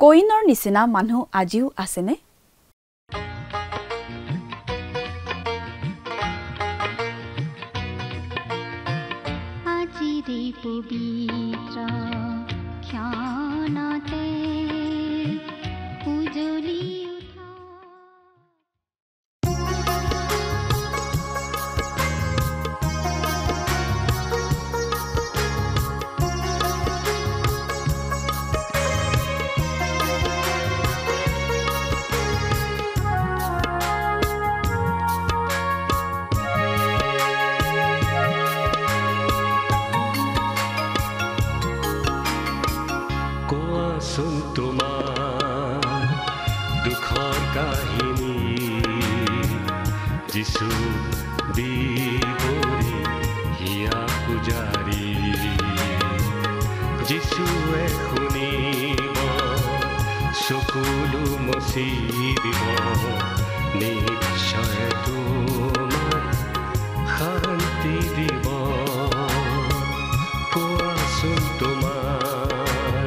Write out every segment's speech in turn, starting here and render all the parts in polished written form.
কইনৰ নিচিনা মানুহ আজিও আছেনে? আজিৰে পবিত্ৰ ক্ষণতে উজলি যিশু বিবৰি হিয়া পূজাৰী যিশুৱে শুনিব চকুলো মচি দিব নিশ্চয় তোমাক শান্তি দিব কোৱাচোন তোমাৰ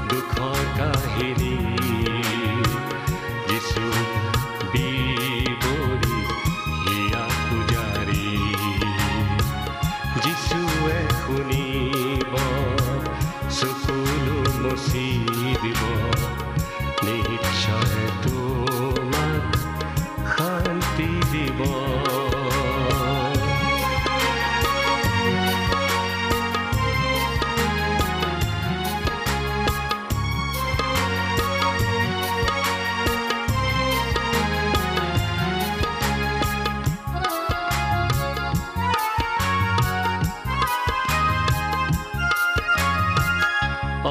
দুখৰ কাহিনী যিশু যিশুৱে শুনিব চকুলো মচি দিব নিশ্চয় তোমাক শান্তি দিব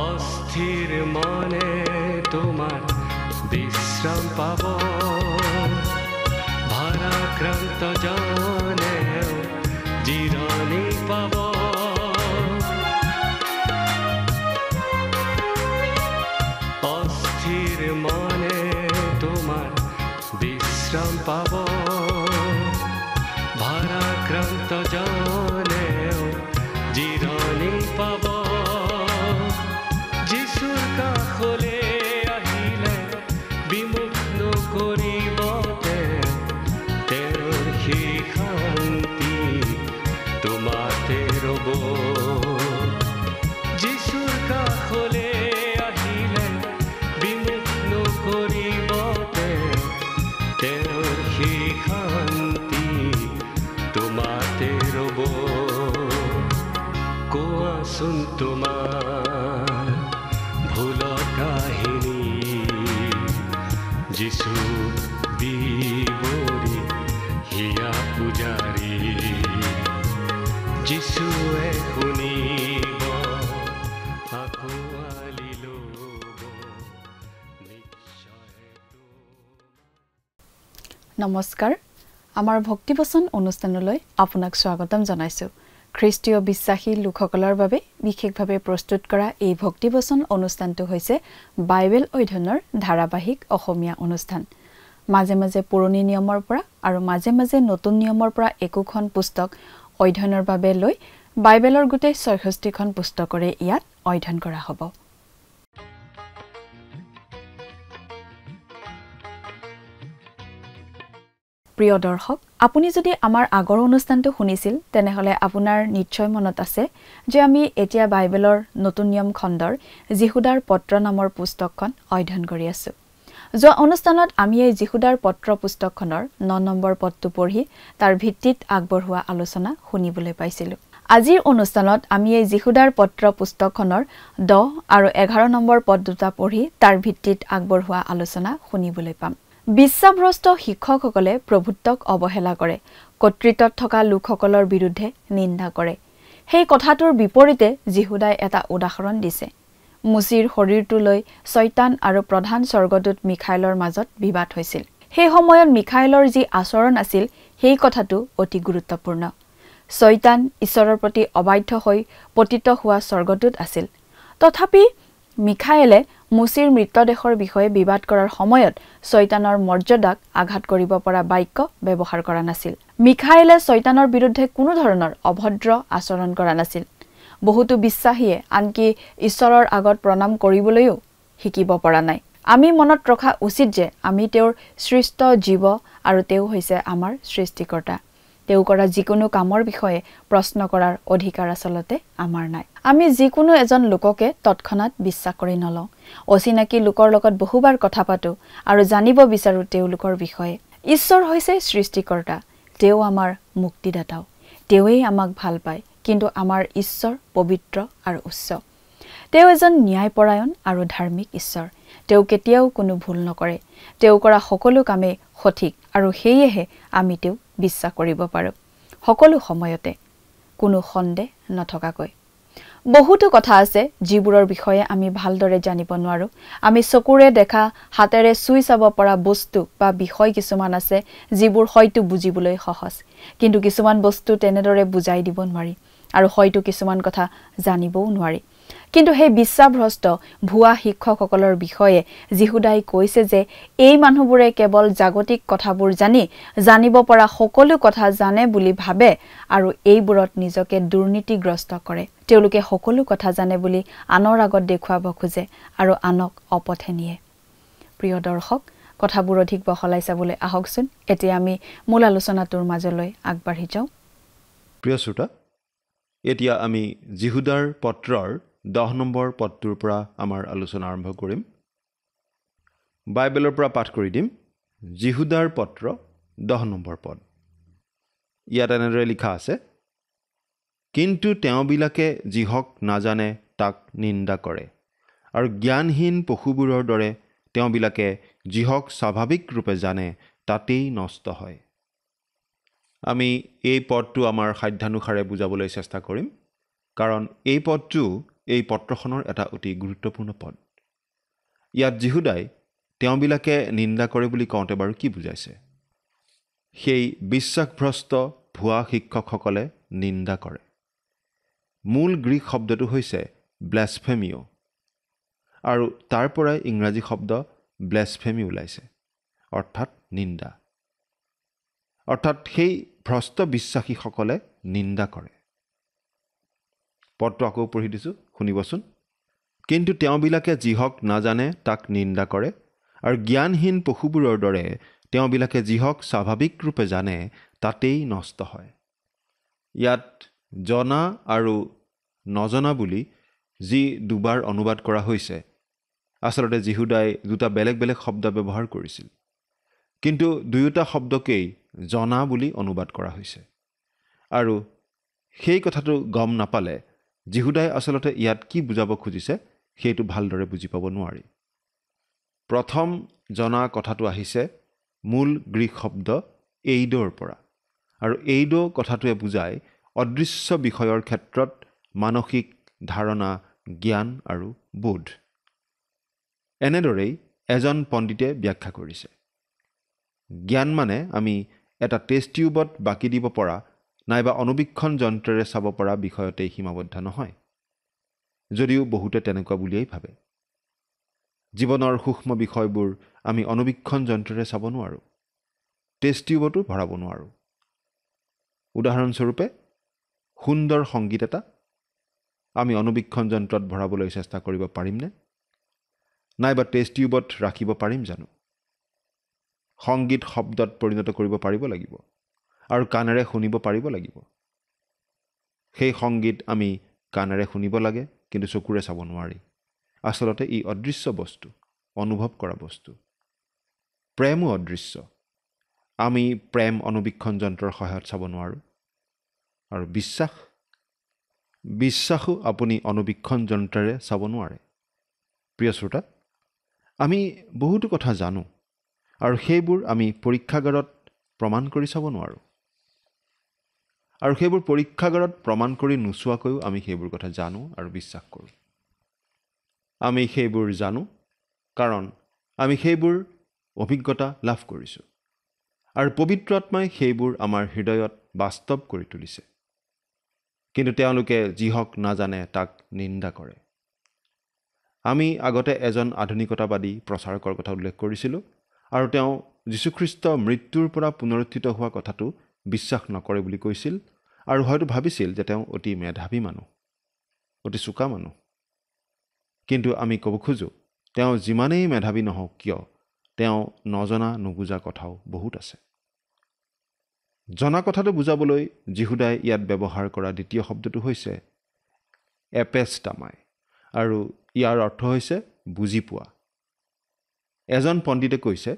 অস্থিৰ মনে তোমাৰ বিশ্ৰাম পাব ভাৰাক্ৰান্ত জনে জিৰণি পাব অস্থিৰ মনে তোমাৰ বিশ্ৰাম পাব ভাৰাক্ৰান্ত জনে জিৰণি পাব যিশুৰ কাষলে আহিলে বিমুখ নকৰিব তেওঁৰ সেই শান্তি তোমাতে ৰ'ব যিশুৰ কাষলে আহিলে বিমুখ নকৰিব তেওঁৰ সেই শান্তি তোমাতে ৰ'ব কোৱাচোন তোমাৰ ভুল কাহিনী যিশু বিবৰি হিয়া পূজাৰী যিশুৱে শুনিব আঁকোৱালি ল'ব নিশ্চয়। নমস্কাৰ, আমাৰ ভক্তিবচন অনুষ্ঠানলৈ আপোনাক স্বাগতম জনাইছোঁ। খ্ৰীষ্টীয় বিশ্বাসী লোকসকলৰ বাবে বিশেষভাৱে প্ৰস্তুত কৰা এই ভক্তিবচন অনুষ্ঠানটো হৈছে বাইবেল অধ্যয়নৰ ধাৰাবাহিক অসমীয়া অনুষ্ঠান। মাজে মাজে পুৰণি নিয়মৰ পৰা আৰু মাজে মাজে নতুন নিয়মৰ পৰা একোখন পুস্তক অধ্যয়নৰ বাবে লৈ বাইবেলৰ গোটেই ৬৬খন পুস্তকৰে ইয়াত অধ্যয়ন কৰা হ'ব। প্ৰিয় দৰ্শক, আপুনি যদি আমাৰ আগৰ অনুষ্ঠানটো শুনিছিল তেনেহলে আপোনাৰ নিশ্চয় মনত আছে যে আমি এতিয়া বাইবেলৰ নতুন নিয়ম খণ্ডৰ যিহুদাৰ পত্ৰ নামৰ পুস্তকখন অধ্যয়ন কৰি আছো। যোৱা অনুষ্ঠানত আমি এই যিহুদাৰ পত্ৰ পুস্তকখনৰ ৯ নম্বৰ পদটো পঢ়ি তাৰ ভিত্তিত আগবঢ়োৱা আলোচনা শুনিবলৈ পাইছিলো। আজিৰ অনুষ্ঠানত আমি এই যিহুদাৰ পত্ৰ পুস্তকখনৰ ১০ আৰু ১১ নম্বৰ পদ দুটা পঢ়ি তাৰ ভিত্তিত আগবঢ়োৱা আলোচনা শুনিবলৈ পাম। বিশ্বাসভ্ৰষ্ট শিক্ষকসকলে প্ৰভুত্বক অৱহেলা কৰে, কৰ্তৃত্বত থকা লোকসকলৰ বিৰুদ্ধে নিন্দা কৰে। সেই কথাটোৰ বিপৰীতে যিহুদাই এটা উদাহৰণ দিছে। মুচিৰ শৰীৰটো লৈ শয়তান আৰু প্ৰধান স্বৰ্গদূত মিখাইলৰ মাজত বিবাদ হৈছিল। সেই সময়ত মিখাইলৰ যি আচৰণ আছিল সেই কথাটো অতি গুৰুত্বপূৰ্ণ। শয়তান ঈশ্বৰৰ প্ৰতি অবাধ্য হৈ পতিত হোৱা স্বৰ্গদূত আছিল। তথাপি মিখাইলে মুচিৰ মৃতদেহৰ বিষয়ে বিবাদ কৰাৰ সময়ত শয়তানৰ মৰ্যাদাক আঘাত কৰিব পৰা বাক্য ব্যৱহাৰ কৰা নাছিল। মিখাইলে শয়তানৰ বিৰুদ্ধে কোনো ধৰণৰ অভদ্ৰ আচৰণ কৰা নাছিল। বহুতো বিশ্বাসীয়ে আনকি ঈশ্বৰৰ আগত প্ৰণাম কৰিবলৈও শিকিব পৰা নাই আমি মনত ৰখা উচিত যে আমি তেওঁৰ সৃষ্ট জীৱ আৰু তেওঁ হৈছে আমাৰ সৃষ্টিকৰ্তা তেওঁ কৰা যিকোনো কামৰ বিষয়ে প্ৰশ্ন কৰাৰ অধিকাৰ আচলতে আমাৰ নাই আমি যিকোনো এজন লোককে তৎক্ষণাত বিশ্বাস কৰি নলওঁ অচিনাকি লোকৰ লগত বহুবাৰ কথা পাতো আৰু জানিব বিচাৰো তেওঁলোকৰ বিষয়ে ঈশ্বৰ হৈছে সৃষ্টিকৰ্তা তেওঁ আমাৰ মুক্তিদাতাও তেওঁই আমাক ভাল পায় কিন্তু আমাৰ ঈশ্বৰ পবিত্ৰ আৰু উচ্চ তেওঁ এজন ন্যায়পৰায়ণ আৰু ধাৰ্মিক ঈশ্বৰ তেওঁ কেতিয়াও কোনো ভুল নকৰে তেওঁ কৰা সকলো কামে সঠিক আৰু সেয়েহে আমি তেওঁ বিশ্বাস কৰিব পাৰো সকলো সময়তে কোনো সন্দেহ নথকাকৈ বহুতো কথা আছে যিবোৰৰ বিষয়ে আমি ভালদৰে জানিব নোৱাৰো আমি চকুৰে দেখা হাতেৰে চুই চাব পৰা বস্তু বা বিষয় কিছুমান আছে যিবোৰ হয়তো বুজিবলৈ সহজ কিন্তু কিছুমান বস্তু তেনেদৰে বুজাই দিব নোৱাৰি আৰু হয়তো কিছুমান কথা জানিবও নোৱাৰি কিন্তু সেই বিশ্বাসভ্ৰষ্ট ভুৱা শিক্ষকসকলৰ বিষয়ে যিহুদাই কৈছে যে এই মানুহবোৰে কেৱল জাগতিক কথাবোৰ জানিব পৰা সকলো কথা জানে বুলি ভাবে আৰু এইবোৰত নিজকে দুৰ্নীতিগ্ৰস্ত কৰে তেওঁলোকে সকলো কথা জানে বুলি আনৰ আগত দেখুৱাব খোজে আৰু আনক অপথে নিয়ে প্ৰিয় দৰ্শক কথাবোৰ অধিক বহলাই চাবলৈ আহকচোন এতিয়া আমি মূল আলোচনাটোৰ মাজলৈ আগবাঢ়ি যাওঁ প্ৰিয় শ্ৰোতা এতিয়া আমি যিহুদাৰ পত্ৰৰ 10 নম্বৰ পদটোৰ পৰা আমাৰ আলোচনা আৰম্ভ কৰিম বাইবেলৰ পৰা পাঠ কৰি দিম যিহুদাৰ পত্ৰ 10 নম্বৰ পদ ইয়াত এনেদৰে লিখা আছে কিন্তু তেওঁবিলাকে যিহক নাজানে তাক নিন্দা কৰে আৰু জ্ঞানহীন পশুবোৰৰ দৰে তেওঁবিলাকে যিহক স্বাভাৱিক ৰূপে জানে তাতেই নষ্ট হয় আমি এই পদটো আমাৰ সাধ্যানুসাৰে বুজাবলৈ চেষ্টা কৰিম কাৰণ এই পদটো এই পত্ৰখনৰ এটা অতি গুৰুত্বপূৰ্ণ পদ ইয়াত যিহুদাই তেওঁবিলাকে নিন্দা কৰে বুলি কওঁতে বাৰু কি বুজাইছে সেই বিশ্বাসভ্ৰষ্ট ভুৱা শিক্ষকসকলে নিন্দা কৰে মূল গ্ৰীক শব্দটো হৈছে ব্লাছফেমিও আৰু তাৰ পৰাই ইংৰাজী শব্দ ব্লাছফেমি ওলাইছে অৰ্থাৎ নিন্দা অৰ্থাৎ সেই ভ্ৰষ্ট বিশ্বাসীসকলে নিন্দা কৰে পদটো আকৌ পঢ়ি দিছোঁ শুনিবচোন কিন্তু তেওঁবিলাকে যিহক নাজানে তাক নিন্দা কৰে আৰু জ্ঞানহীন পশুবোৰৰ দৰে তেওঁবিলাকে যিহক স্বাভাৱিক ৰূপে জানে তাতেই নষ্ট হয় ইয়াত জনা আৰু নজনা বুলি যি দুবাৰ অনুবাদ কৰা হৈছে আচলতে যিহুদাই দুটা বেলেগ বেলেগ শব্দ ব্যৱহাৰ কৰিছিল কিন্তু দুয়োটা শব্দকেই জনা বুলি অনুবাদ কৰা হৈছে আৰু সেই কথাটো গম নাপালে যিহুদাই আচলতে ইয়াত কি বুজাব খুজিছে সেইটো ভালদৰে বুজি পাব নোৱাৰি প্ৰথম জনা কথাটো আহিছে মূল গ্ৰীক শব্দ এইডৰ পৰা আৰু এইড কথাটোৱে বুজায় অদৃশ্য বিষয়ৰ ক্ষেত্ৰত মানসিক ধাৰণা জ্ঞান আৰু বোধ এনেদৰেই এজন পণ্ডিতে ব্যাখ্যা কৰিছে জ্ঞান মানে আমি এটা টেষ্ট টিউবত বাকি দিব পৰা নাইবা অনুবীক্ষণ যন্ত্ৰেৰে চাব পৰা বিষয়তেই সীমাবদ্ধ নহয় যদিও বহুতে তেনেকুৱা বুলিয়েই ভাবে জীৱনৰ সূক্ষ্ম বিষয়বোৰ আমি অনুবীক্ষণ যন্ত্ৰেৰে চাব নোৱাৰোঁ টেষ্ট টিউবতো ভৰাব নোৱাৰোঁ উদাহৰণস্বৰূপে সুন্দৰ সংগীত এটা আমি অনুবীক্ষণ যন্ত্ৰত ভৰাবলৈ চেষ্টা কৰিব পাৰিমনে নাইবা টেষ্ট টিউবত ৰাখিব পাৰিম জানো সংগীত শব্দত পৰিণত কৰিব পাৰিব লাগিব আৰু কাণেৰে শুনিব পাৰিব লাগিব সেই সংগীত আমি কাণেৰে শুনিব লাগে কিন্তু চকুৰে চাব নোৱাৰি আচলতে ই অদৃশ্য বস্তু অনুভৱ কৰা বস্তু প্ৰেমো অদৃশ্য আমি প্ৰেম অনুবীক্ষণ যন্ত্ৰৰ সহায়ত চাব নোৱাৰোঁ আৰু বিশ্বাসো আপুনি অনুবীক্ষণ যন্ত্ৰেৰে চাব নোৱাৰে প্ৰিয় শ্ৰোতা আমি বহুতো কথা জানো আৰু সেইবোৰ আমি পৰীক্ষাগাৰত প্ৰমাণ কৰি চাব নোৱাৰোঁ আৰু সেইবোৰ পৰীক্ষাগাৰত প্ৰমাণ কৰি নোচোৱাকৈও আমি সেইবোৰ কথা জানো আৰু বিশ্বাস কৰোঁ আমি সেইবোৰ জানো কাৰণ আমি সেইবোৰ অভিজ্ঞতা লাভ কৰিছোঁ আৰু পবিত্ৰ আত্মাই সেইবোৰ আমাৰ হৃদয়ত বাস্তৱ কৰি তুলিছে কিন্তু তেওঁলোকে যিহক নাজানে তাক নিন্দা কৰে আমি আগতে এজন আধুনিকতাবাদী প্ৰচাৰকৰ কথা উল্লেখ কৰিছিলোঁ আৰু তেওঁ যীশুখ্ৰীষ্ট মৃত্যুৰ পৰা পুনৰুত্থিত হোৱা কথাটো বিশ্বাস নকৰে বুলি কৈছিল আৰু হয়তো ভাবিছিল যে তেওঁ অতি মেধাৱী মানুহ অতি চোকা মানুহ কিন্তু আমি ক'ব খোজোঁ তেওঁ যিমানেই মেধাৱী নহওক কিয় তেওঁ নজনা নুবুজা কথাও বহুত আছে। জনা কথাটো বুজাবলৈ যীহুদাই ইয়াত ব্যৱহাৰ কৰা দ্বিতীয় শব্দটো হৈছে এপেষ্টামাই, আৰু ইয়াৰ অৰ্থ হৈছে বুজি পোৱা। এজন পণ্ডিতে কৈছে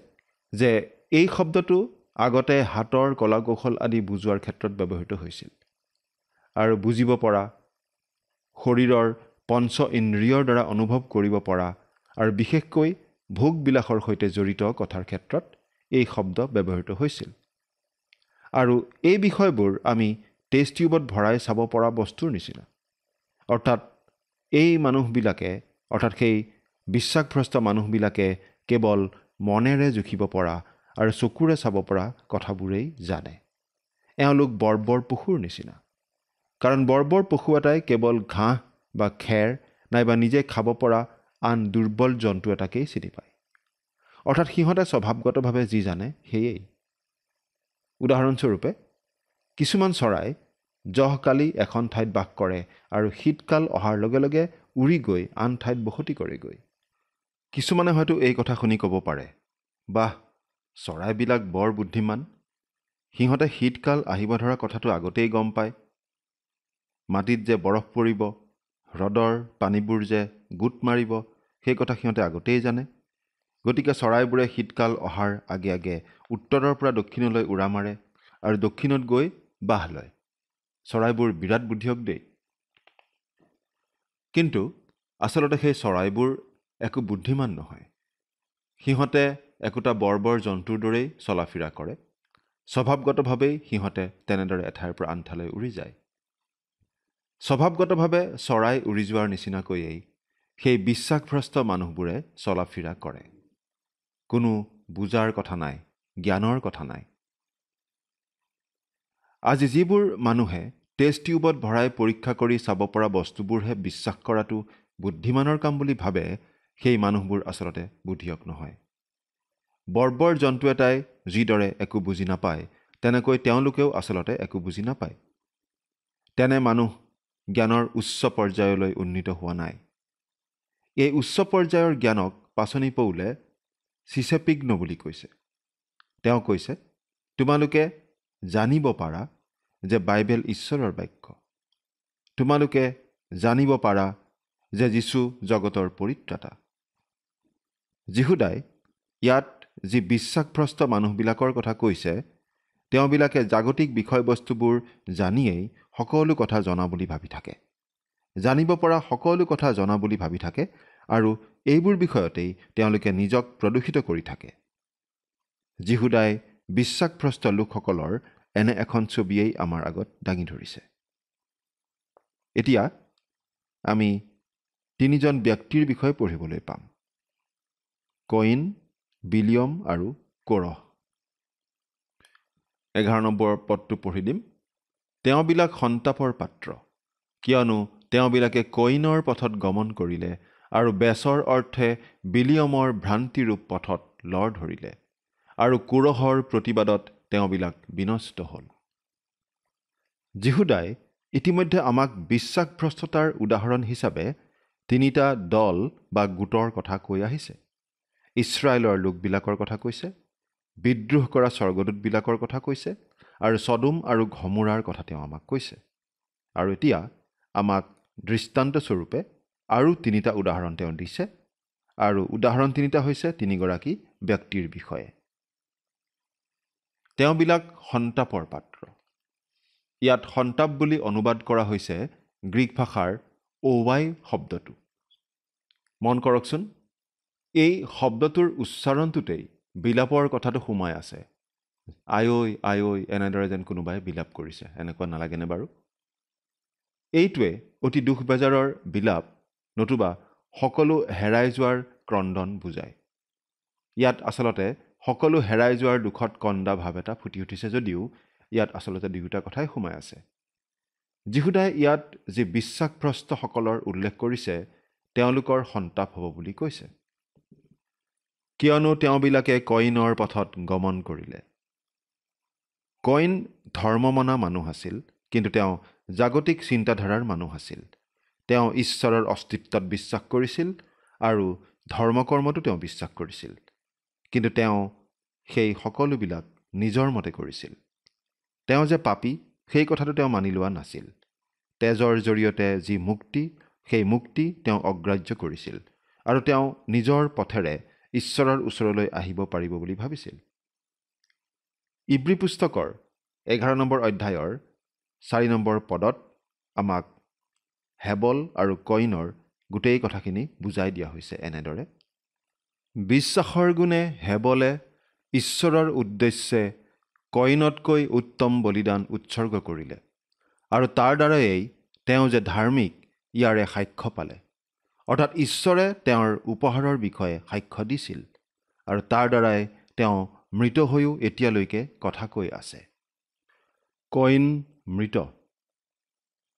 যে এই শব্দটো আগতে হাতৰ কলা কৌশল আদি বুজোৱাৰ ক্ষেত্ৰত ব্যৱহৃত হৈছিল, আৰু বুজিব পৰা, শৰীৰৰ পঞ্চ ইন্দ্ৰিয়ৰ দ্বাৰা অনুভৱ কৰিব পৰা, আৰু বিশেষকৈ ভোগবিলাসৰ সৈতে জড়িত কথাৰ ক্ষেত্ৰত এই শব্দ ব্যৱহৃত হৈছিল। আৰু এই বিষয়বোৰ আমি টেষ্ট টিউবত ভৰাই চাব পৰা বস্তুৰ নিচিনা। অৰ্থাৎ এই মানুহবিলাকে, অৰ্থাৎ সেই বিশ্বাসভ্ৰষ্ট মানুহবিলাকে কেৱল মনেৰে জুখিব পৰা আৰু চকুৰে চাব পৰা কথাবোৰেই জানে। এওঁলোক বৰ্বৰ পশুৰ নিচিনা, কাৰণ বৰ্বৰ পশু এটাই কেৱল ঘাঁহ বা খেৰ নাইবা নিজে খাব পৰা আন দুৰ্বল জন্তু এটাকেই চিনি পায়। অৰ্থাৎ সিহঁতে স্বভাৱগতভাৱে যি জানে সেয়েই। উদাহৰণস্বৰূপে, কিছুমান চৰাই জহকালি এখন ঠাইত বাস কৰে আৰু শীতকাল অহাৰ লগে লগে উৰি গৈ আন ঠাইত বসতি কৰেগৈ। কিছুমানে হয়তো এই কথা শুনি ক'ব পাৰে, বাহ, চৰাইবিলাক বৰ বুদ্ধিমান, সিহঁতে শীতকাল আহিব ধৰা কথাটো আগতেই গম পায়। মাটিত যে বৰফ পৰিব, হ্ৰদৰ পানীবোৰ যে গোট মাৰিব, সেই কথা সিহঁতে আগতেই জানে। গতিকে চৰাইবোৰে শীতকাল অহাৰ আগে আগে উত্তৰৰ পৰা দক্ষিণলৈ উৰা মাৰে আৰু দক্ষিণত গৈ বাহ লয়। চৰাইবোৰ বিৰাট বুদ্ধিয়ক দেই। কিন্তু আচলতে সেই চৰাইবোৰ একো বুদ্ধিমান নহয়। সিহঁতে একোটা বৰ্বৰ জন্তুৰ দৰেই চলাফিৰা কৰে। স্বভাৱগতভাৱেই সিহঁতে তেনেদৰে এঠাইৰ পৰা আন ঠাইলৈ উৰি যায়। স্বভাৱগতভাৱে চৰাই উৰি যোৱাৰ নিচিনাকৈয়েই সেই বিশ্বাসভ্ৰষ্ট মানুহবোৰে চলাফিৰা কৰে। কোনো বুজাৰ কথা নাই, জ্ঞানৰ কথা নাই। আজি যিবোৰ মানুহে টেষ্ট টিউবত ভৰাই পৰীক্ষা কৰি চাব পৰা বস্তুবোৰহে বিশ্বাস কৰাটো বুদ্ধিমানৰ কাম বুলি ভাবে, সেই মানুহবোৰ আচলতে বুদ্ধিয়ক নহয়। বৰ্বৰ জন্তু এটাই যিদৰে একো বুজি নাপায়, তেনেকৈ তেওঁলোকেও আচলতে একো বুজি নাপায়। তেনে মানুহ জ্ঞানৰ উচ্চ পৰ্যায়লৈ উন্নীত হোৱা নাই। এই উচ্চ পৰ্যায়ৰ জ্ঞানক পাচনি পৌলে চিচেপিগ্ন বুলি কৈছে। তেওঁ কৈছে, তোমালোকে জানিব পাৰা যে বাইবেল ঈশ্বৰৰ বাক্য। তোমালোকে জানিব পাৰা যে যীশু জগতৰ পৰিত্ৰাতা। যীহুদাই ইয়াত যি বিশ্বাসভ্ৰষ্ট মানুহবিলাকৰ কথা কৈছে, তেওঁবিলাকে জাগতিক বিষয়বস্তুবোৰ জানিয়েই সকলো কথা জনা বুলি ভাবি থাকে, জানিব পৰা সকলো কথা জনা বুলি ভাবি থাকে, আৰু এইবোৰ বিষয়তেই তেওঁলোকে নিজক প্ৰদূষিত কৰি থাকে। যীহুদাই বিশ্বাসভ্ৰষ্ট লোকসকলৰ এনে এখন ছবিয়েই আমাৰ আগত দাঙি ধৰিছে। এতিয়া আমি তিনিজন ব্যক্তিৰ বিষয়ে পঢ়িবলৈ পাম: কয়িন, বিলিয়ম আৰু কোৰহ। 11 নম্বৰ পদটো পঢ়ি দিম। তেওঁবিলাক সন্তাপৰ পাত্ৰ, কিয়নো তেওঁবিলাকে কয়িনৰ পথত গমন কৰিলে আৰু বেচৰ অৰ্থে বিলিয়মৰ ভ্ৰান্তিৰূপ পথত লৰ ধৰিলে, আৰু কোৰহৰ প্ৰতিবাদত তেওঁবিলাক বিনষ্ট হ'ল। যীহুদাই ইতিমধ্যে আমাক বিশ্বাসভ্ৰষ্টতাৰ উদাহৰণ হিচাপে তিনিটা দল বা গোটৰ কথা কৈ আহিছে। ইছৰাইলৰ লোকবিলাকৰ কথা কৈছে, বিদ্ৰোহ কৰা স্বৰ্গদূতবিলাকৰ কথা কৈছে, আৰু ছডোম আৰু গমোৰাৰ কথা তেওঁ আমাক কৈছে। আৰু এতিয়া আমাক দৃষ্টান্তস্বৰূপে আৰু তিনিটা উদাহৰণ তেওঁ দিছে, আৰু উদাহৰণ তিনিটা হৈছে তিনিগৰাকী ব্যক্তিৰ বিষয়ে। তেওঁবিলাক সন্তাপৰ পাত্ৰ। ইয়াত সন্তাপ বুলি অনুবাদ কৰা হৈছে গ্ৰীক ভাষাৰ অৱাই শব্দটো। মন কৰকচোন, এই শব্দটোৰ উচ্চাৰণটোতেই বিলাপৰ কথাটো সোমাই আছে। আয়ৈ আয়ৈ এনেদৰে যেন কোনোবাই বিলাপ কৰিছে, এনেকুৱা নালাগেনে বাৰু? এইটোৱে অতি দুখ বেজাৰৰ বিলাপ, নতুবা সকলো হেৰাই যোৱাৰ ক্ৰন্দন বুজায়। ইয়াত আচলতে সকলো হেৰাই যোৱাৰ দুখত কন্দা ভাৱ এটা ফুটি উঠিছে যদিও ইয়াত আচলতে দুয়োটা কথাই সোমাই আছে। যীহুদাই ইয়াত যি বিশ্বাসভ্ৰষ্টসকলৰ উল্লেখ কৰিছে, তেওঁলোকৰ সন্তাপ হ'ব বুলি কৈছে, কিয়নো তেওঁবিলাকে কয়িনৰ পথত গমন কৰিলে। কয়িন ধৰ্মমনা মানুহ আছিল, কিন্তু তেওঁ জাগতিক চিন্তাধাৰাৰ মানুহ আছিল। তেওঁ ঈশ্বৰৰ অস্তিত্বত বিশ্বাস কৰিছিল আৰু ধৰ্মকৰ্মতো তেওঁ বিশ্বাস কৰিছিল, কিন্তু তেওঁ সেই সকলোবিলাক নিজৰ মতে কৰিছিল। তেওঁ যে পাপী সেই কথাটো তেওঁ মানি লোৱা নাছিল। তেজৰ জৰিয়তে যি মুক্তি, সেই মুক্তি তেওঁ অগ্ৰাহ্য কৰিছিল আৰু তেওঁ নিজৰ পথেৰে ঈশ্বৰৰ ওচৰলৈ আহিব পাৰিব বুলি ভাবিছিল। ইব্ৰী পুস্তকৰ 11 নম্বৰ অধ্যায়ৰ 4 নম্বৰ পদত আমাক হেবল আৰু কয়িনৰ গোটেই কথাখিনি বুজাই দিয়া হৈছে এনেদৰে: বিশ্বাসৰ গুণে হেবলে ঈশ্বৰৰ উদ্দেশ্যে কয়িনতকৈ উত্তম বলিদান উৎসৰ্গ কৰিলে, আৰু তাৰ দ্বাৰাই তেওঁ যে ধাৰ্মিক ইয়াৰে সাক্ষ্য পালে। অৰ্থাৎ ঈশ্বৰে তেওঁৰ উপহাৰৰ বিষয়ে সাক্ষ্য দিছিল, আৰু তাৰ দ্বাৰাই তেওঁ মৃত হৈও এতিয়ালৈকে কথা কৈ আছে। কয়িন মৃত,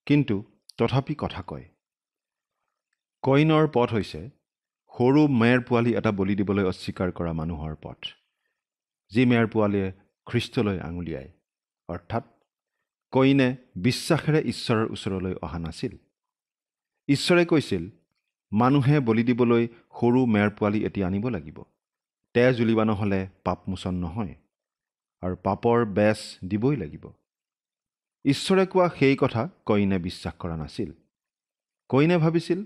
কিন্তু তথাপি কথা কয়। কয়িনৰ পথ হৈছে সৰু মেৰ পোৱালি এটা বলি দিবলৈ অস্বীকাৰ কৰা মানুহৰ পথ, যি মেৰ পোৱালীয়ে খ্ৰীষ্টলৈ আঙুলিয়ায়। অৰ্থাৎ কয়িনে বিশ্বাসেৰে ঈশ্বৰৰ ওচৰলৈ অহা নাছিল। ঈশ্বৰে কৈছিল, মানুহে বলি দিবলৈ সৰু মেৰ পোৱালি এতিয়া আনিব লাগিব। তেজ উলিওৱা নহ'লে পাপমোচন নহয়, আৰু পাপৰ বেচ দিবই লাগিব। ঈশ্বৰে কোৱা সেই কথা কয়িনে বিশ্বাস কৰা নাছিল। কয়িনে ভাবিছিল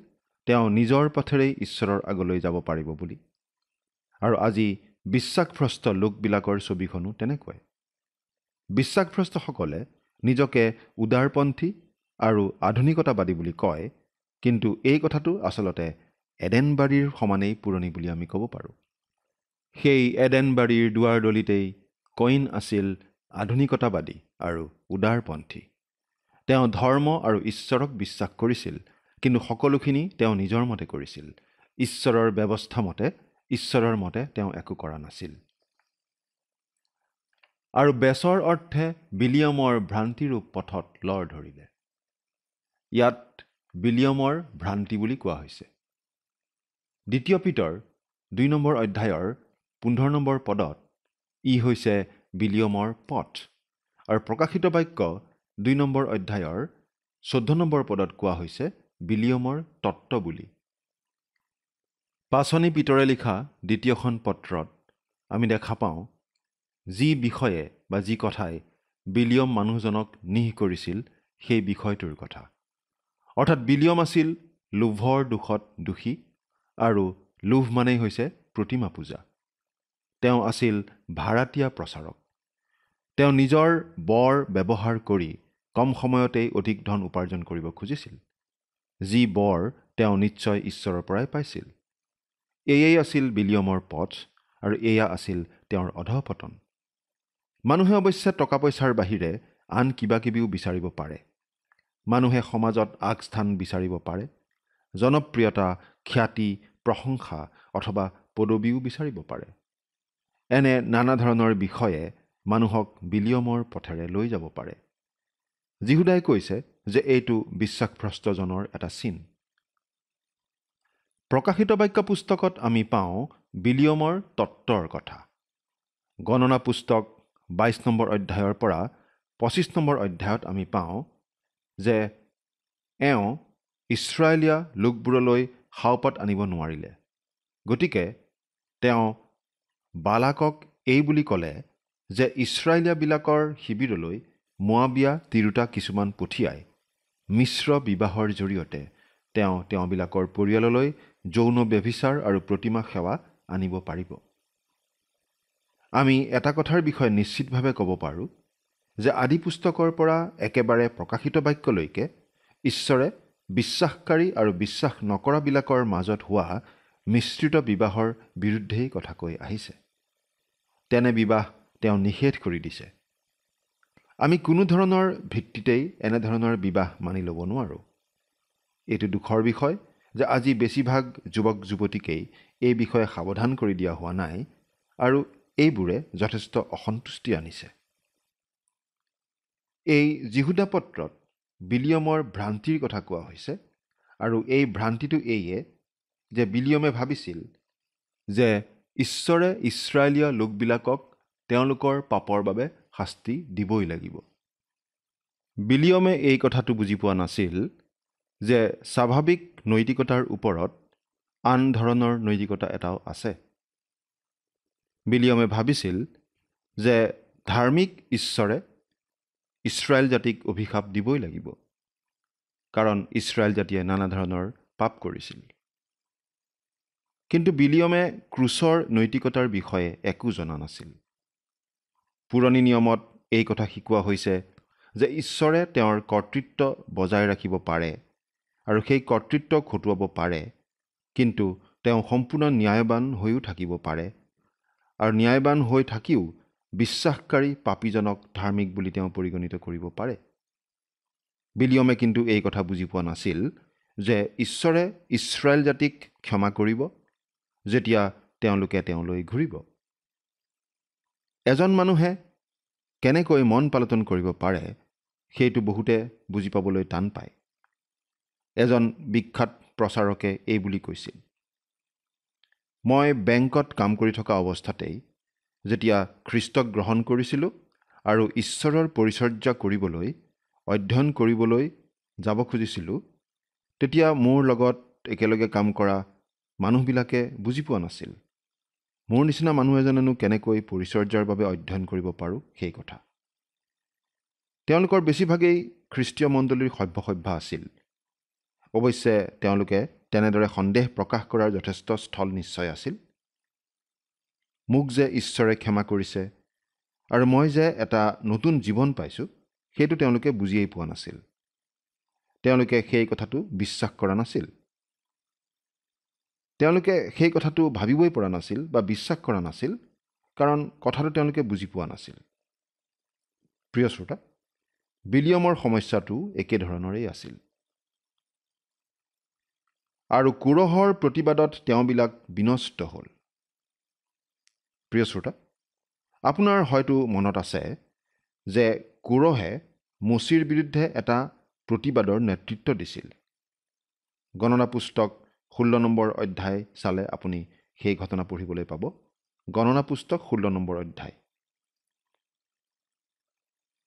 তেওঁ নিজৰ পথেৰেই ঈশ্বৰৰ আগলৈ যাব পাৰিব বুলি। আৰু আজি বিশ্বাসভ্ৰষ্ট লোকবিলাকৰ ছবিখনো তেনেকুৱাই। বিশ্বাসভ্ৰষ্টসকলে নিজকে উদাৰপন্থী আৰু আধুনিকতাবাদী বুলি কয়, কিন্তু এই কথাটো আচলতে এডেনবাৰীৰ সমানেই পুৰণি বুলি আমি ক'ব পাৰোঁ। সেই এডেনবাৰীৰ দুৱাৰদলিতেই কয়িন আছিল আধুনিকতাবাদী আৰু উদাৰপন্থী। তেওঁ ধৰ্ম আৰু ঈশ্বৰক বিশ্বাস কৰিছিল, কিন্তু সকলোখিনি তেওঁ নিজৰ মতে কৰিছিল। ঈশ্বৰৰ ব্যৱস্থা মতে, ঈশ্বৰৰ মতে তেওঁ একো কৰা নাছিল। আৰু বেচৰ অৰ্থে বিলিয়মৰ ভ্ৰান্তিৰূপ পথত লৰ ধৰিলে। ইয়াত বিলিয়মৰ ভ্ৰান্তি বুলি কোৱা হৈছে। 2 পিতৰ 2 নম্বৰ অধ্যায়ৰ 15 নম্বৰ পদত ই হৈছে বিলিয়মৰ পথ, আৰু প্ৰকাশিত বাক্য 2 নম্বৰ অধ্যায়ৰ 14 নম্বৰ পদত কোৱা হৈছে বিলিয়মৰ তত্ত্ব বুলি। পাচনি পিতৰে লিখা 2খন পত্ৰত আমি দেখা পাওঁ যি বিষয়ে বা যি কথাই বিলিয়ম মানুহজনক নিহ কৰিছিল সেই বিষয়টোৰ কথা। অৰ্থাৎ বিলিয়ম আছিল লোভৰ দোষত দোষী, আৰু লোভ মানেই হৈছে প্ৰতিমা পূজা। তেওঁ আছিল ভাড়াতীয়া প্ৰচাৰক। তেওঁ নিজৰ বৰ ব্যৱহাৰ কৰি কম সময়তেই অধিক ধন উপাৰ্জন কৰিব খুজিছিল, যি বৰ তেওঁ নিশ্চয় ঈশ্বৰৰ পৰাই পাইছিল। এয়েই আছিল বিলিয়মৰ পথ, আৰু এয়া আছিল তেওঁৰ অধঃপতন। মানুহে অৱশ্যে টকা পইচাৰ বাহিৰে আন কিবা কিবিও বিচাৰিব পাৰে। মানুহে সমাজত আগস্থান বিচাৰিব পাৰে, জনপ্ৰিয়তা, খ্যাতি, প্ৰশংসা অথবা পদবীও বিচাৰিব পাৰে। এনে নানা ধৰণৰ বিষয়ে মানুহক বিলিয়মৰ পথেৰে লৈ যাব পাৰে। যীহুদাই কৈছে যে এইটো বিশ্বাসভ্ৰষ্টজনৰ এটা চিন। প্ৰকাশিত বাক্য পুস্তকত আমি পাওঁ বিলিয়মৰ তত্ত্বৰ কথা। গণনা পুস্তক 22 নম্বৰ অধ্যায়ৰ পৰা 25 নম্বৰ অধ্যায়ত আমি পাওঁ যে এওঁ ইছৰাইলীয়া লোকবোৰলৈ সাওপাত আনিব নোৱাৰিলে। গতিকে তেওঁ বালাকক এই বুলি ক'লে যে ইছৰাইলীয়াবিলাকৰ শিবিৰলৈ মোৱাবিয়া তিৰোতা কিছুমান পঠিয়াই মিশ্ৰ বিবাহৰ জৰিয়তে তেওঁবিলাকৰ পৰিয়াললৈ যৌন ব্যভিচাৰ আৰু প্ৰতিমা সেৱা আনিব পাৰিব। আমি এটা কথাৰ বিষয়ে নিশ্চিতভাৱে ক'ব পাৰোঁ যে আদি পুস্তকৰ পৰা একেবাৰে প্ৰকাশিত বাক্যলৈকে ঈশ্বৰে বিশ্বাসকাৰী আৰু বিশ্বাস নকৰাবিলাকৰ মাজত হোৱা মিশ্ৰিত বিবাহৰ বিৰুদ্ধেই কথা কৈ আহিছে। তেনে বিবাহ তেওঁ নিষেধ কৰি দিছে। আমি কোনো ধৰণৰ ভিত্তিতেই এনেধৰণৰ বিবাহ মানি ল'ব নোৱাৰোঁ। এইটো দুখৰ বিষয় যে আজি বেছিভাগ যুৱক যুৱতীকেই এই বিষয়ে সাৱধান কৰি দিয়া হোৱা নাই, আৰু এইবোৰে যথেষ্ট অসন্তুষ্টি আনিছে। এই যীহুদা পত্ৰত বিলিয়মৰ ভ্ৰান্তিৰ কথা কোৱা হৈছে, আৰু এই ভ্ৰান্তিটো এইয়ে যে বিলিয়মে ভাবিছিল যে ঈশ্বৰে ইছৰাইলীয় লোকবিলাকক তেওঁলোকৰ পাপৰ বাবে শাস্তি দিবই লাগিব। বিলিয়মে এই কথাটো বুজি পোৱা নাছিল যে স্বাভাৱিক নৈতিকতাৰ ওপৰত আন ধৰণৰ নৈতিকতা এটাও আছে। বিলিয়মে ভাবিছিল যে ধাৰ্মিক ঈশ্বৰে ইছৰাইল জাতিক অভিশাপ দিবই লাগিব, কাৰণ ইছৰাইল জাতিয়ে নানা ধৰণৰ পাপ কৰিছিল। কিন্তু বিলিয়মে ক্ৰুচৰ নৈতিকতাৰ বিষয়ে একো জনা নাছিল। পুৰণি নিয়মত এই কথা শিকোৱা হৈছে যে ঈশ্বৰে তেওঁৰ কৰ্তৃত্ব বজাই ৰাখিব পাৰে আৰু সেই কৰ্তৃত্ব খটুৱাব পাৰে, কিন্তু তেওঁ সম্পূৰ্ণ ন্যায়বান হৈও থাকিব পাৰে, আৰু ন্যায়বান হৈ থাকিও বিশ্বাসকাৰী পাপীজনক ধাৰ্মিক বুলি তেওঁ পৰিগণিত কৰিব পাৰে। বিলিয়মে কিন্তু এই কথা বুজি পোৱা নাছিল যে ঈশ্বৰে ইছৰাইল জাতিক ক্ষমা কৰিব যেতিয়া তেওঁলোকে তেওঁলৈ ঘূৰিব। এজন মানুহে কেনেকৈ মন পালটন কৰিব পাৰে সেইটো বহুতে বুজি পাবলৈ টান পায়। এজন বিখ্যাত প্ৰচাৰকে এই বুলি কৈছিল, মই বেংকত কাম কৰি থকা অৱস্থাতেই যেতিয়া খ্ৰীষ্টক গ্ৰহণ কৰিছিলোঁ আৰু ঈশ্বৰৰ পৰিচৰ্যা কৰিবলৈ অধ্যয়ন কৰিবলৈ যাব খুজিছিলোঁ, তেতিয়া মোৰ লগত একেলগে কাম কৰা মানুহবিলাকে বুজি পোৱা নাছিল মোৰ নিচিনা মানুহ এজনেনো কেনেকৈ পৰিচৰ্যাৰ বাবে অধ্যয়ন কৰিব পাৰোঁ সেই কথা। তেওঁলোকৰ বেছিভাগেই খ্ৰীষ্টীয় মণ্ডলীৰ সভ্য আছিল। অৱশ্যে তেওঁলোকে তেনেদৰে সন্দেহ প্ৰকাশ কৰাৰ যথেষ্ট স্থল নিশ্চয় আছিল। মোক যে ঈশ্বৰে ক্ষমা কৰিছে আৰু মই যে এটা নতুন জীৱন পাইছোঁ সেইটো তেওঁলোকে বুজিয়েই পোৱা নাছিল। তেওঁলোকে সেই কথাটো বিশ্বাস কৰা নাছিল। তেওঁলোকে সেই কথাটো ভাবিবই পৰা নাছিল বা বিশ্বাস কৰা নাছিল, কাৰণ কথাটো তেওঁলোকে বুজি পোৱা নাছিল। প্ৰিয় শ্ৰোতা, বিলিয়মৰ সমস্যাটো একেধৰণৰেই আছিল। আৰু কোৰহৰ প্ৰতিবাদত তেওঁবিলাক বিনষ্ট হ'ল। প্ৰিয় শ্ৰোতা, আপোনাৰ হয়তো মনত আছে যে কোৰহে মোচীৰ বিৰুদ্ধে এটা প্ৰতিবাদৰ নেতৃত্ব দিছিল। গণনা পুস্তক 16 নম্বৰ অধ্যায় চালে আপুনি সেই ঘটনা পঢ়িবলৈ পাব। গণনা পুস্তক 16 নম্বৰ অধ্যায়।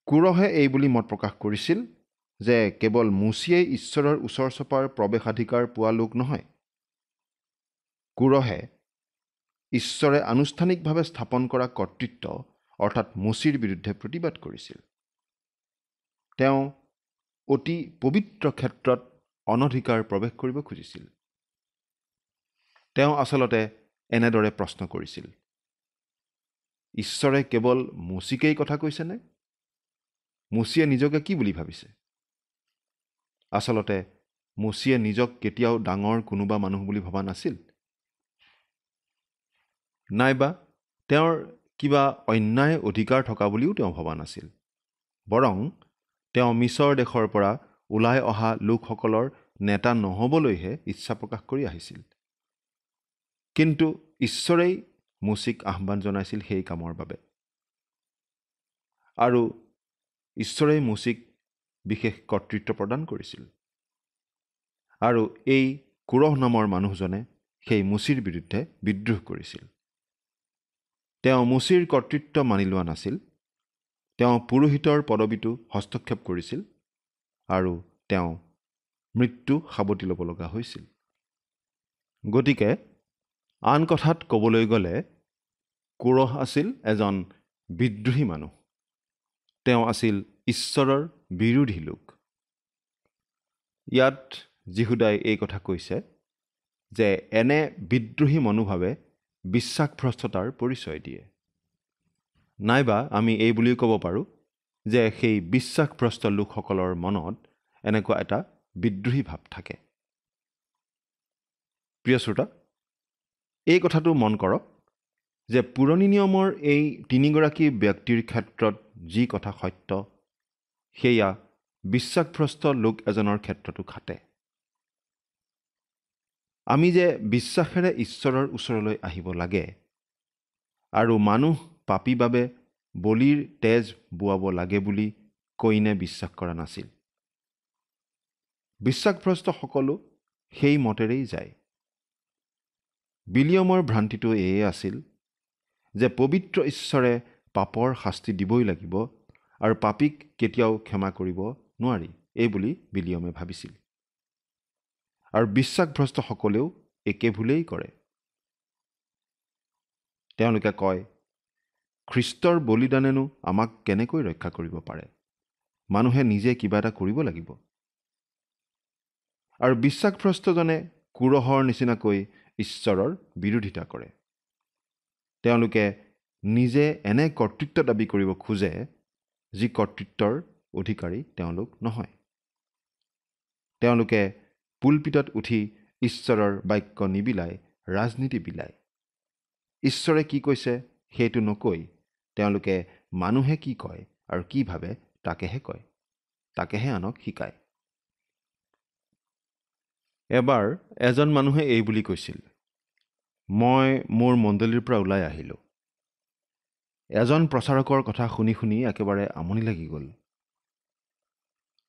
কোৰহে এই বুলি মত প্ৰকাশ কৰিছিল যে কেৱল মোচীয়েই ঈশ্বৰৰ ওচৰ চপাৰ প্ৰৱেশাধিকাৰ পোৱা লোক নহয়। কোৰহে ঈশ্বৰে আনুষ্ঠানিকভাৱে স্থাপন কৰা কৰ্তৃত্ব অৰ্থাৎ মোচীৰ বিৰুদ্ধে প্ৰতিবাদ কৰিছিল। তেওঁ অতি পবিত্ৰ ক্ষেত্ৰত অনধিকাৰ প্ৰৱেশ কৰিব খুজিছিল। তেওঁ আচলতে এনেদৰে প্ৰশ্ন কৰিছিল, ঈশ্বৰে কেৱল মোচীকেই কথা কৈছেনে? মোচীয়ে নিজকে কি বুলি ভাবিছে? আচলতে মোচীয়ে নিজক কেতিয়াও ডাঙৰ কোনোবা মানুহ বুলি ভবা নাছিল। নাইবা তেওঁৰ কিবা অন্যায় অধিকাৰ থকা বুলিও তেওঁ ভবা নাছিল। বৰং তেওঁ মিছৰ দেশৰ পৰা ওলাই অহা লোকসকলৰ নেতা নহ'বলৈহে ইচ্ছা প্ৰকাশ কৰি আহিছিল। কিন্তু ঈশ্বৰেই মোচীক আহ্বান জনাইছিল সেই কামৰ বাবে, আৰু ঈশ্বৰেই মোচীক বিশেষ কৰ্তৃত্ব প্ৰদান কৰিছিল। আৰু এই কোৰহ নামৰ মানুহজনে সেই মোচীৰ বিৰুদ্ধে বিদ্ৰোহ কৰিছিল। তেওঁ মোচীৰ কৰ্তৃত্ব মানি লোৱা নাছিল। তেওঁ পুৰোহিতৰ পদবীটো হস্তক্ষেপ কৰিছিল আৰু তেওঁ মৃত্যু সাৱটি ল'ব লগা হৈছিল। গতিকে আন কথাত ক'বলৈ গ'লে কোৰহ আছিল এজন বিদ্ৰোহী মানুহ। তেওঁ আছিল ঈশ্বৰৰ বিৰোধী লোক। ইয়াত যীহুদাই এই কথা কৈছে যে এনে বিদ্ৰোহী মনোভাৱে বিশ্বাসভ্ৰষ্টতাৰ পৰিচয় দিয়ে। নাইবা আমি এই বুলিও ক'ব পাৰোঁ যে সেই বিশ্বাসভ্ৰষ্ট লোকসকলৰ মনত এনেকুৱা এটা বিদ্ৰোহী ভাৱ থাকে। প্ৰিয় শ্ৰোতা, এই কথাটো মন কৰক যে পুৰণি নিয়মৰ এই তিনিগৰাকী ব্যক্তিৰ ক্ষেত্ৰত যি কথা সত্য, সেয়া বিশ্বাসভ্ৰষ্ট লোক এজনৰ ক্ষেত্ৰতো খাটে। আমি যে বিশ্বাসেৰে ঈশ্বৰৰ ওচৰলৈ আহিব লাগে আৰু মানুহ পাপী বাবে বলিৰ তেজ বোৱাব লাগে বুলি কইনে বিশ্বাস কৰা নাছিল। বিশ্বাসভ্ৰষ্ট সকলো সেই মতেৰেই যায়। বিলিয়মৰ ভ্ৰান্তিটো এয়ে আছিল যে পবিত্ৰ ঈশ্বৰে পাপৰ শাস্তি দিবই লাগিব আৰু পাপীক কেতিয়াও ক্ষমা কৰিব নোৱাৰি, এই বুলি বিলিয়মে ভাবিছিল। আৰু বিশ্বাসভ্ৰষ্টসকলেও একে ভুলেই কৰে। তেওঁলোকে কয়, খ্ৰীষ্টৰ বলিদানেনো আমাক কেনেকৈ ৰক্ষা কৰিব পাৰে? মানুহে নিজে কিবা এটা কৰিব লাগিব। আৰু বিশ্বাসভ্ৰষ্টজনে কুৰহৰ নিচিনাকৈ ঈশ্বৰৰ বিৰোধিতা কৰে। তেওঁলোকে নিজে এনে কৰ্তৃত্ব দাবী কৰিব খোজে যি কৰ্তৃত্বৰ অধিকাৰী তেওঁলোক নহয়। তেওঁলোকে পুলপিতত উঠি ঈশ্বৰৰ বাক্য নিবিলাই ৰাজনীতি বিলায়। ঈশ্বৰে কি কৈছে সেইটো নকৈ তেওঁলোকে মানুহে কি কয় আৰু কি ভাবে তাকেহে কয়, তাকেহে আনক শিকায়। এবাৰ এজন মানুহে এই বুলি কৈছিল, মই মোৰ মণ্ডলীৰ পৰা ওলাই আহিলোঁ। এজন প্ৰচাৰকৰ কথা শুনি শুনি একেবাৰে আমনি লাগি গ'ল।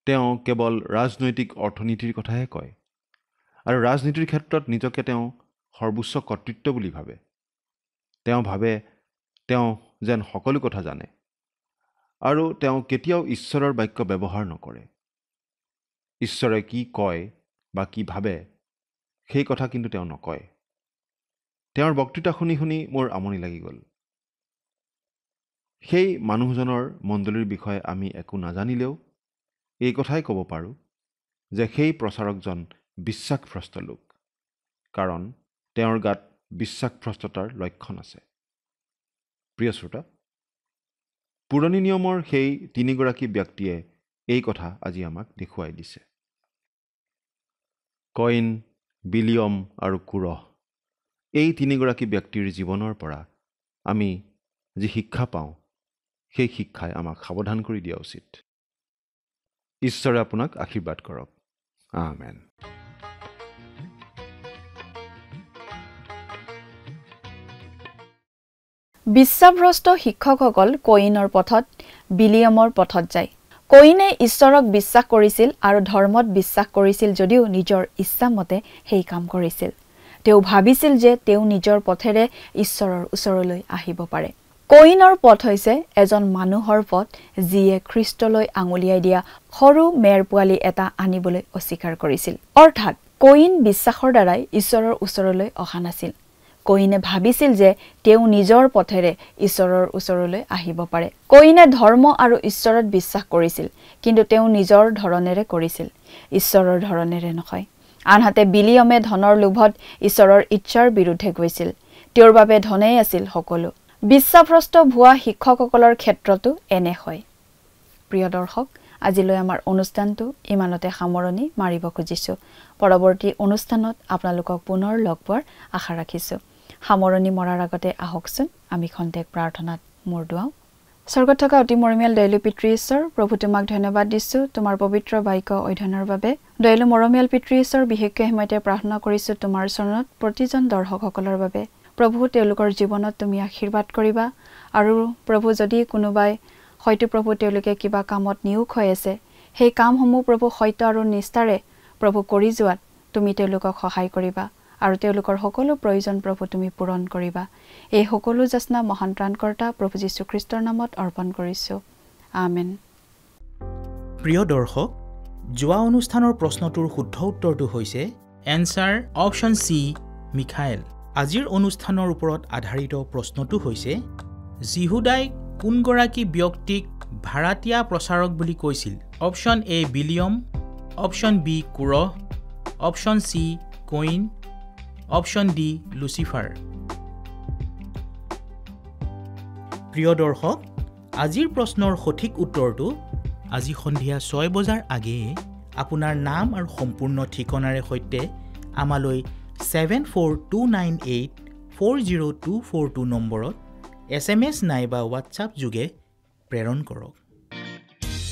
তেওঁ কেৱল ৰাজনৈতিক অৰ্থনীতিৰ কথাহে কয় আৰু ৰাজনীতিৰ ক্ষেত্ৰত নিজকে তেওঁ সৰ্বোচ্চ কৰ্তৃত্ব বুলি ভাবে। তেওঁ ভাবে তেওঁ যেন সকলো কথা জানে আৰু তেওঁ কেতিয়াও ঈশ্বৰৰ বাক্য ব্যৱহাৰ নকৰে। ঈশ্বৰে কি কয় বা কি ভাবে সেই কথা কিন্তু তেওঁ নকয়। তেওঁৰ বক্তৃতা শুনি শুনি মোৰ আমনি লাগি গ'ল। সেই মানুহজনৰ মণ্ডলীৰ বিষয়ে আমি একো নাজানিলেও এই কথাই ক'ব পাৰোঁ যে সেই প্ৰচাৰকজন বিশ্বাসভ্ৰষ্ট লোক, কাৰণ তেওঁৰ গাত বিশ্বাসভ্ৰষ্টতাৰ লক্ষণ আছে। প্ৰিয় শ্ৰোতা, পুৰণি নিয়মৰ সেই তিনিগৰাকী ব্যক্তিয়ে এই কথা আজি আমাক দেখুৱাই দিছে। কয়িন, বিলিয়ম আৰু কুৰহ, এই তিনিগৰাকী ব্যক্তিৰ জীৱনৰ পৰা আমি যি শিক্ষা পাওঁ সেই শিক্ষাই আমাক সাৱধান কৰি দিয়া উচিত। ঈশ্বৰে আপোনাক আশীৰ্বাদ কৰক। আমেন। বিশ্বাসভ্ৰষ্ট শিক্ষকসকল কয়িনৰ পথত, বিলিয়মৰ পথত যায়। কয়িনে ঈশ্বৰক বিশ্বাস কৰিছিল আৰু ধৰ্মত বিশ্বাস কৰিছিল যদিও নিজৰ ইচ্ছামতে সেই কাম কৰিছিল। তেওঁ ভাবিছিল যে তেওঁ নিজৰ পথেৰে ঈশ্বৰৰ ওচৰলৈ আহিব পাৰে। কয়িনৰ পথ হৈছে এজন মানুহৰ পথ যিয়ে খ্ৰীষ্টলৈ আঙুলিয়াই দিয়া সৰু মেৰ পোৱালি এটা আনিবলৈ অস্বীকাৰ কৰিছিল। অৰ্থাৎ কয়িন বিশ্বাসৰ দ্বাৰাই ঈশ্বৰৰ ওচৰলৈ অহা নাছিল। কয়িনে ভাবিছিল যে তেওঁ নিজৰ পথেৰে ঈশ্বৰৰ ওচৰলৈ আহিব পাৰে। কয়িনে ধৰ্ম আৰু ঈশ্বৰত বিশ্বাস কৰিছিল, কিন্তু তেওঁ নিজৰ ধৰণেৰে কৰিছিল, ঈশ্বৰৰ ধৰণেৰে নহয়। আনহাতে বিলিয়মে ধনৰ লোভত ঈশ্বৰৰ ইচ্ছাৰ বিৰুদ্ধে গৈছিল। তেওঁৰ বাবে ধনেই আছিল সকলো। বিশ্বাসভ্ৰষ্ট ভুৱা শিক্ষকসকলৰ ক্ষেত্ৰতো এনে হয়। প্ৰিয় দৰ্শক, আজিলৈ আমাৰ অনুষ্ঠানটো ইমানতে সামৰণি মাৰিব খুজিছোঁ। পৰৱৰ্তী অনুষ্ঠানত আপোনালোকক পুনৰ লগ পোৱাৰ আশা ৰাখিছোঁ। সামৰণি মৰাৰ আগতে আহকচোন আমি খন্তেক প্ৰাৰ্থনাত মূৰ দুৱাওঁ। স্বৰ্গত থকা অতি মৰমীয়াল দয়ালু পিতৃ ঈশ্বৰ, প্ৰভু তোমাক ধন্যবাদ দিছোঁ তোমাৰ পবিত্ৰ বাক্য অধ্যয়নৰ বাবে। দয়ালু মৰমীয়াল পিতৃ ঈশ্বৰ, বিশেষকৈ সময়তে প্ৰাৰ্থনা কৰিছোঁ তোমাৰ চৰণত প্ৰতিজন দৰ্শকসকলৰ বাবে। প্ৰভু, তেওঁলোকৰ জীৱনত তুমি আশীৰ্বাদ কৰিবা। আৰু প্ৰভু, যদি কোনোবাই হয়তো প্ৰভু তেওঁলোকে কিবা কামত নিয়োগ হৈ আছে, সেই কামসমূহ প্ৰভু সত্য আৰু নিষ্ঠাৰে প্ৰভু কৰি যোৱাত তুমি তেওঁলোকক সহায় কৰিবা আৰু তেওঁলোকৰ সকলো প্ৰয়োজন প্ৰভু তুমি পূৰণ কৰিবা। এই সকলো যাচনা মহান ত্ৰাণকৰ্তা প্ৰভু যীশুখ্ৰীষ্টৰ নামত অৰ্পণ কৰিছোঁ। আমেন। প্ৰিয় দৰ্শক, যোৱা অনুষ্ঠানৰ প্ৰশ্নটোৰ শুদ্ধ উত্তৰটো হৈছে এনচাৰ অপশ্যন চি, মিখায়েল। আজিৰ অনুষ্ঠানৰ ওপৰত আধাৰিত প্ৰশ্নটো হৈছে, যিহুদাই কোনগৰাকী ব্যক্তিক ভাড়াতীয়া প্ৰচাৰক বুলি কৈছিল? Option A Balaam, option B Korah, option C Cain, option D Lucifer. প্ৰিয় দৰ্শক, আজিৰ প্ৰশ্নৰ সঠিক উত্তৰটো আজি সন্ধিয়া 6 বজাৰ আগেয়ে আপোনাৰ নাম আৰু সম্পূৰ্ণ ঠিকনাৰে সৈতে আমালৈ 7429840242 নম্বৰত SMS নাইবা হোৱাটছআপ যোগে প্ৰেৰণ কৰক।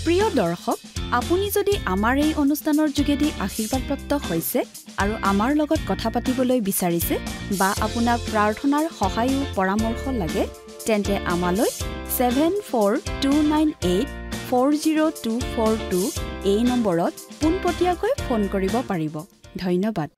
প্ৰিয় দৰ্শক, আপুনি যদি আমাৰ এই অনুষ্ঠানৰ যোগেদি আশীৰ্বাদপ্ৰাপ্ত হৈছে আৰু আমাৰ লগত কথা পাতিবলৈ বিচাৰিছে বা আপোনাক প্ৰাৰ্থনাৰ সহায়ো পৰামৰ্শ লাগে, তেন্তে আমালৈ 7429840242 এই নম্বৰত পোনপটীয়াকৈ ফোন কৰিব পাৰিব। ধন্যবাদ।